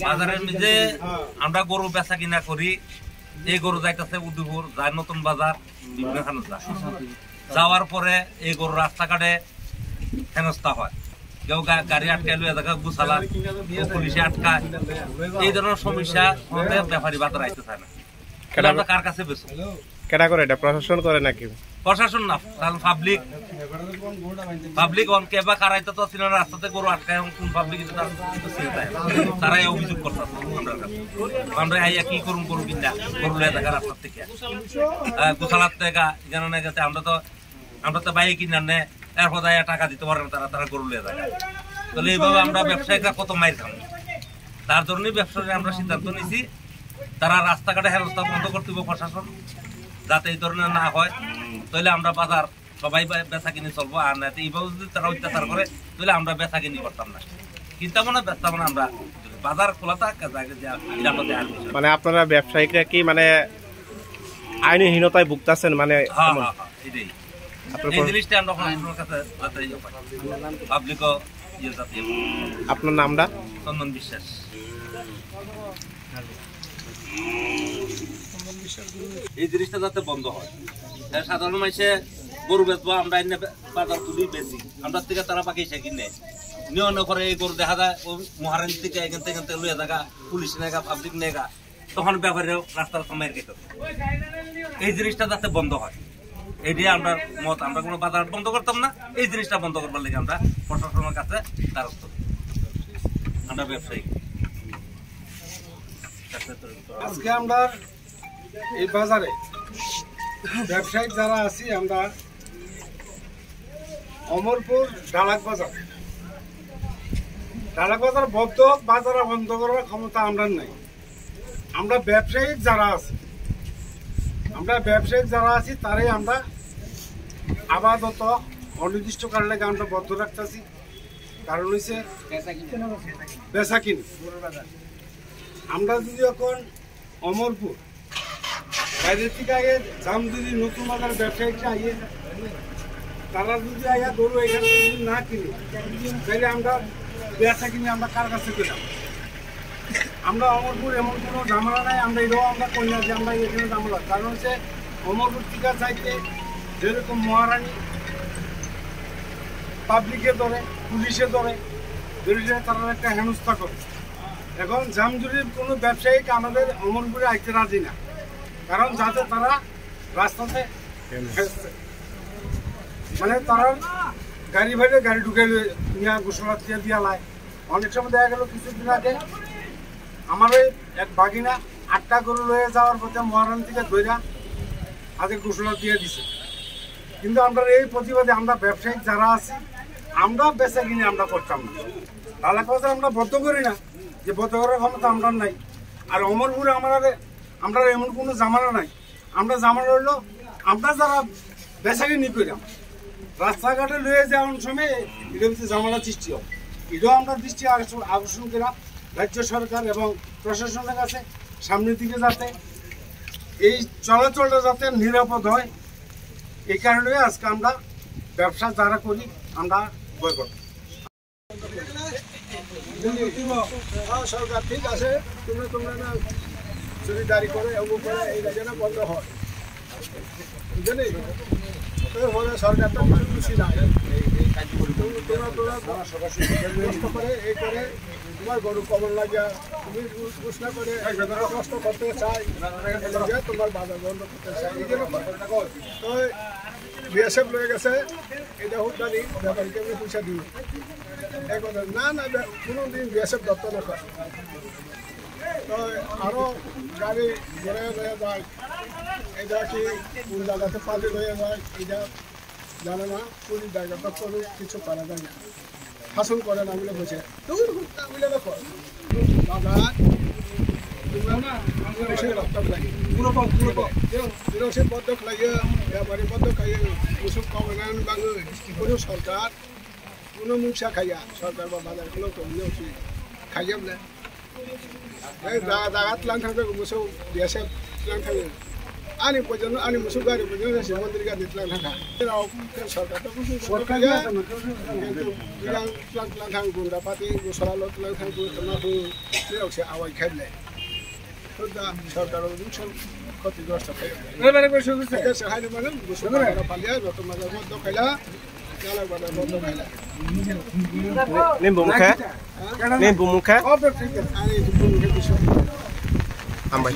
বাজারের মধ্যে আমরা গরু বেচা কিনা করি। এই গরু যাইতেছে উদয়পুর, যায় নতুন বাজার, বিভিন্ন যাওয়ার পরে এই গরু রাস্তাঘাটে হেনস্থা হয়। কেউ গাড়ি আটকায় লুয়ে দেখা গুছালা, পুলিশে আটকায়, এই ধরনের সমস্যা ব্যাপারী বাজার আইতে চায় না। আমরা কার কাছে বেচো? কেটা করে এটা প্রশাসন করে নাকি? প্রশাসন না, তাহলে পাবলিক অনকে বা কারাইতে তো ছিল রাস্তাতে গরু আটকায়, কোন পাবলিক তারাই অভিযোগ করতেছে আমরা কাছে। আমরা আইয়া কি করুন গরু কিনা গরু লয়ে দেখা রাস্তার থেকে গোসালার থেকে এখানে না গেছে। আমরা তো বাইরে কিনা নে এরপর টাকা দিতে পারে না, তারা গরু লয়ে দেখা। তাহলে এইভাবে আমরা ব্যবসায়ীরা কত মাইর খাবো। তার জন্যই ব্যবসায়ী আমরা সিদ্ধান্ত নিয়েছি তারা রাস্তাঘাটে হেরস্তা বন্ধ করতে হবে প্রশাসন, যাতে এই ধরনের না হয়। তাহলে আমরা বাজার সবাই বেচা কিনে চলবো। আর না এইভাবে যদি তারা অত্যাচার করে তাহলে আমরা বেচা কিনি করতাম না, কিনতাম না, বেচতাম না। আমরা বাজার খোলা থাকা মানে আপনারা ব্যবসায়িকরা কি মানে আইনহীনতায় ভুগতেছেন? মানে এটাই এই জিনিসটা আমরা কাছে পাবলিকও ইয়ে যাতে। আপনার নামটা? চন্দন বিশ্বাস। এই জিনিসটা যাতে বন্ধ হয়। সাধারণ মানুষে গরু বেচবো, আমরা এনে বাজার তুলি বেশি, আমরা থেকে তারা পাখি সে কিনে নিয়ন করে। এই গরু দেখা যায় মহারাজ থেকে এখান থেকে লুয়ে থাকা, পুলিশ নেগা, পাবলিক নেগা, তখন ব্যাপারেও রাস্তার সময়ের কেটে। এই জিনিসটা যাতে বন্ধ হয়, এটি আমরা মত। আমরা কোনো বাজার বন্ধ করতাম না, এই জিনিসটা বন্ধ করবার লেগে আমরা প্রশাসনের কাছে দ্বারস্থ। আমরা ব্যবসায়ী আজকে আমরা এই বাজারে ব্যবসায়িক যারা আছি, আমরা অমরপুর ডালাক বাজার বদ্ধ বাজার বন্ধ করার ক্ষমতা আমরা নাই। আমরা ব্যবসায়িক যারা আছি তারাই আমরা আপাতত অনির্দিষ্টকাল লেগে আমরা বদ্ধ রাখতেছি। কারণ হচ্ছে বেচা কিনি। আমরা যদি এখন অমরপুর বাইরের থেকে আগে দাম যদি নতুন বাজার ব্যবসায়িকরা আইয়ে তারা যদি আইয়া গরু এখানে যদি না কিনি, তাহলে আমরা বেচা কিনে আমরা কার কাছে পেলাম? আমরা অমরপুর এমন কোনো ঝামেলা নাই। আমরা এটাও আমরা করি না যে আমরা এখানে ঝামেলা। কারণ হচ্ছে অমরপুর টিকা চাইতে যেরকম মহারানী পাবলিকে ধরে, পুলিশে ধরে, তারা একটা হেনস্থা করে। এখন জামজুরির কোনো ব্যবসায়িক আমাদের অমরপুরে আইতে রাজি না, কারণ যাতে তারা রাস্তাতে মানে তারা গাড়ি ভাইলে গাড়ি ঢুকে নিয়ে গোসলা দিয়া লায়। অনেক সময় দেখা গেল কিছুদিন আগে আমার ওই এক বাগিনা 8টা গরু লয়ে যাওয়ার পথে মহারান থেকে ধৈরা আগে গোসলা দিয়ে দিছে। কিন্তু আমরা এই প্রতিবাদে আমরা ব্যবসায়িক যারা আছি, আমরা বেচা কিনে আমরা করতাম না। তাহলে কথা আমরা বদ্ধ করি না, যে বদ্ধ করার ক্ষমতা আমরা নাই। আর অমরপুরে আমরা এমন কোনো জামানা নাই। আমরা জামানা হইলো আমরা যারা বেচা কিনি করিলাম রাস্তাঘাটে লয়ে যাওয়ার সময় এটা হচ্ছে জামানা সৃষ্টি হয়। এটাও আমরা দৃষ্টি আকর্ষণ করা রাজ্য সরকার এবং প্রশাসনের কাছে, সামনের দিকে যাতে এই চলাচলটা যাতে নিরাপদ হয়, এই কারণে আজকে আমরা ব্যবসা যারা করি আমরা বয়কট। সরকার ঠিক আছে, তোমরা না চুরিদারি করে এমন করে এইটা যেন বন্ধ হয়, বুঝলি? সরকার তো খুশি না কষ্ট করে এই করে তোমার গরু কমন লাগিয়া তুমি ঘোষণা করে কষ্ট করতে চাই, তোমার বাজার বন্ধ করতে চাই। তো বিএসএফ লয়ে গেছে, এটা হোক জানি ব্যাপারীকে আমি পয়সা দিই। এই কথা না কোনো দিন বিএসএফ দপ্তর না করে। তো আরও গাড়ি ঘুরে লয়ে যায়, এটা কি কোন জায়গাতে পাল্টে লয়ে যায় এটা জানে না। পুলিশ জায়গা দপ্তরে কিছু করা যায় না, শাসন করে না বলে বসে বলে দেখো বাজার রক্তক লাগে পদক লাগে, ব্যাপারী পদক খাইয়ে ওষুধ কমানো বাঙে কোনো সরকার কোনো মুখা খাইয়া সরকার বা বাজার কোনো খাইয়া বলে জাগাত লাং থাকবে মোসৌ বিএসএফ লাং থাকবে আনি পর্যন্ত আনি মোসৌ গাড়ি পর্যন্ত শিব মন্দির গাড়ি লাং থাকা সরকার তো গুন্ডা পাতি গোসরা লোক লাং থাকবে আছে আওয়াজ খাইলে সরকার ক্ষতিগ্রস্ত হাইলে মানে পালিয়া যত মাঝে মধ্যে খাইলা বন্ধ খাইলা নিম্বু মুখে আর আমবাই